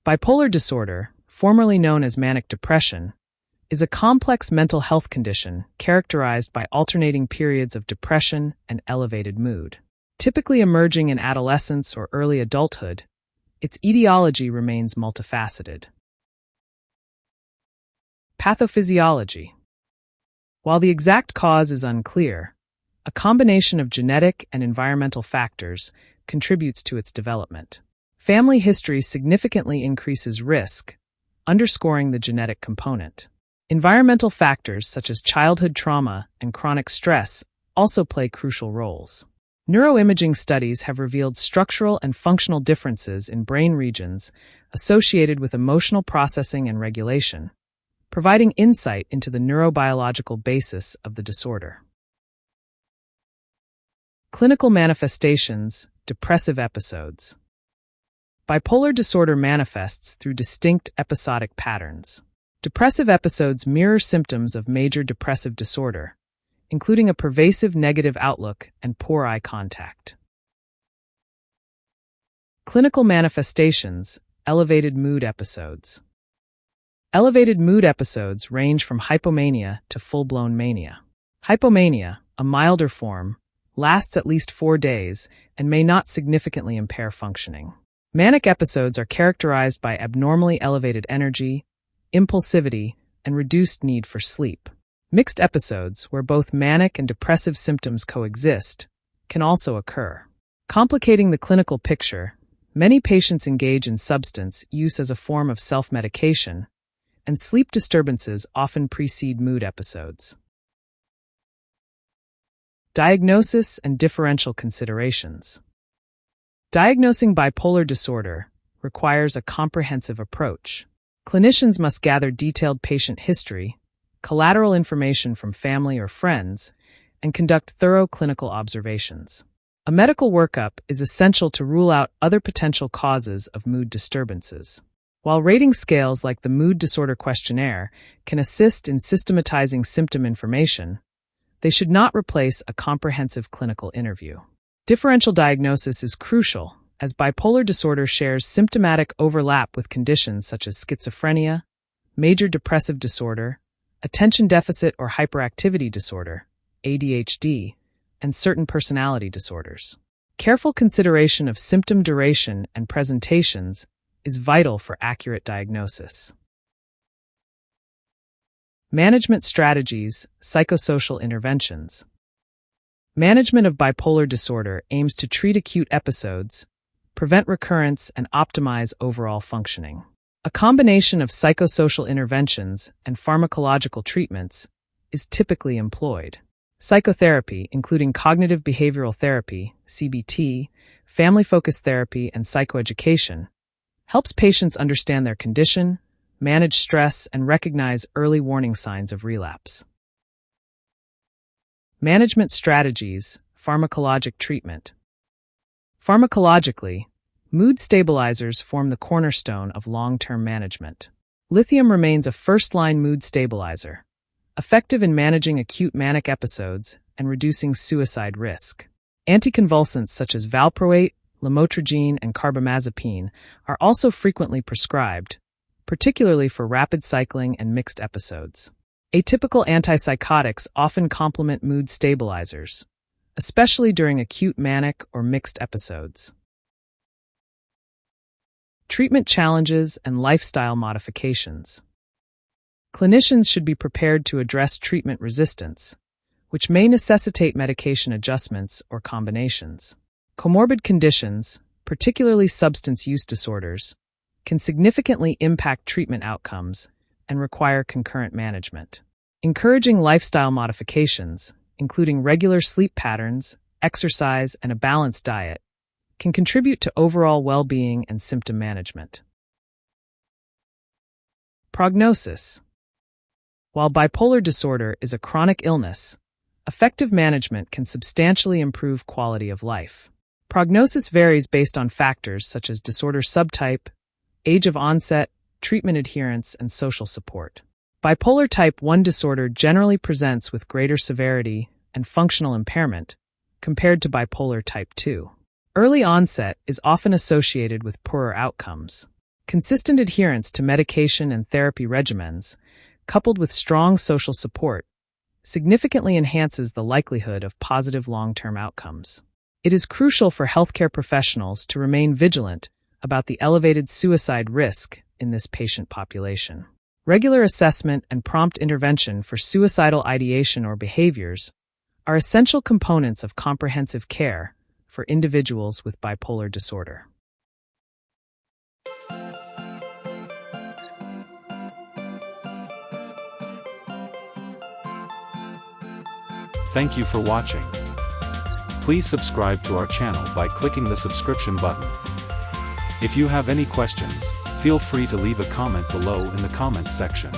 Bipolar disorder, formerly known as manic-depression, is a complex mental health condition characterized by alternating periods of depression and elevated mood. Typically emerging in adolescence or early adulthood, its etiology remains multifaceted. Pathophysiology. While the exact cause is unclear, a combination of genetic and environmental factors contributes to its development. Family history significantly increases risk, underscoring the genetic component. Environmental factors such as childhood trauma and chronic stress also play crucial roles. Neuroimaging studies have revealed structural and functional differences in brain regions associated with emotional processing and regulation, providing insight into the neurobiological basis of the disorder. Clinical manifestations, depressive episodes. Bipolar disorder manifests through distinct episodic patterns. Depressive episodes mirror symptoms of major depressive disorder, including a pervasive negative outlook and poor eye contact. Clinical manifestations, elevated mood episodes. Elevated mood episodes range from hypomania to full-blown mania. Hypomania, a milder form, lasts at least 4 days and may not significantly impair functioning. Manic episodes are characterized by abnormally elevated energy, impulsivity, and reduced need for sleep. Mixed episodes, where both manic and depressive symptoms coexist, can also occur. Complicating the clinical picture, many patients engage in substance use as a form of self-medication, and sleep disturbances often precede mood episodes. Diagnosis and differential considerations. Diagnosing bipolar disorder requires a comprehensive approach. Clinicians must gather detailed patient history, collateral information from family or friends, and conduct thorough clinical observations. A medical workup is essential to rule out other potential causes of mood disturbances. While rating scales like the Mood Disorder Questionnaire can assist in systematizing symptom information, they should not replace a comprehensive clinical interview. Differential diagnosis is crucial, as bipolar disorder shares symptomatic overlap with conditions such as schizophrenia, major depressive disorder, attention deficit or hyperactivity disorder, ADHD, and certain personality disorders. Careful consideration of symptom duration and presentations is vital for accurate diagnosis. Management strategies, psychosocial interventions. Management of bipolar disorder aims to treat acute episodes, prevent recurrence, and optimize overall functioning. A combination of psychosocial interventions and pharmacological treatments is typically employed. Psychotherapy, including cognitive behavioral therapy, CBT, family-focused therapy, and psychoeducation, helps patients understand their condition, manage stress, and recognize early warning signs of relapse. Management strategies, pharmacologic treatment. Pharmacologically, mood stabilizers form the cornerstone of long-term management. Lithium remains a first-line mood stabilizer, effective in managing acute manic episodes and reducing suicide risk. Anticonvulsants such as valproate, lamotrigine, and carbamazepine are also frequently prescribed, particularly for rapid cycling and mixed episodes. Atypical antipsychotics often complement mood stabilizers, especially during acute manic or mixed episodes. Treatment challenges and lifestyle modifications. Clinicians should be prepared to address treatment resistance, which may necessitate medication adjustments or combinations. Comorbid conditions, particularly substance use disorders, can significantly impact treatment outcomes and require concurrent management. Encouraging lifestyle modifications, including regular sleep patterns, exercise, and a balanced diet, can contribute to overall well-being and symptom management. Prognosis. While bipolar disorder is a chronic illness, effective management can substantially improve quality of life. Prognosis varies based on factors such as disorder subtype, age of onset, treatment adherence, and social support. Bipolar type 1 disorder generally presents with greater severity and functional impairment compared to bipolar type 2. Early onset is often associated with poorer outcomes. Consistent adherence to medication and therapy regimens, coupled with strong social support, significantly enhances the likelihood of positive long-term outcomes. It is crucial for healthcare professionals to remain vigilant about the elevated suicide risk in this patient population. Regular assessment and prompt intervention for suicidal ideation or behaviors are essential components of comprehensive care for individuals with bipolar disorder. Thank you for watching. Please subscribe to our channel by clicking the subscription button. If you have any questions, feel free to leave a comment below in the comments section.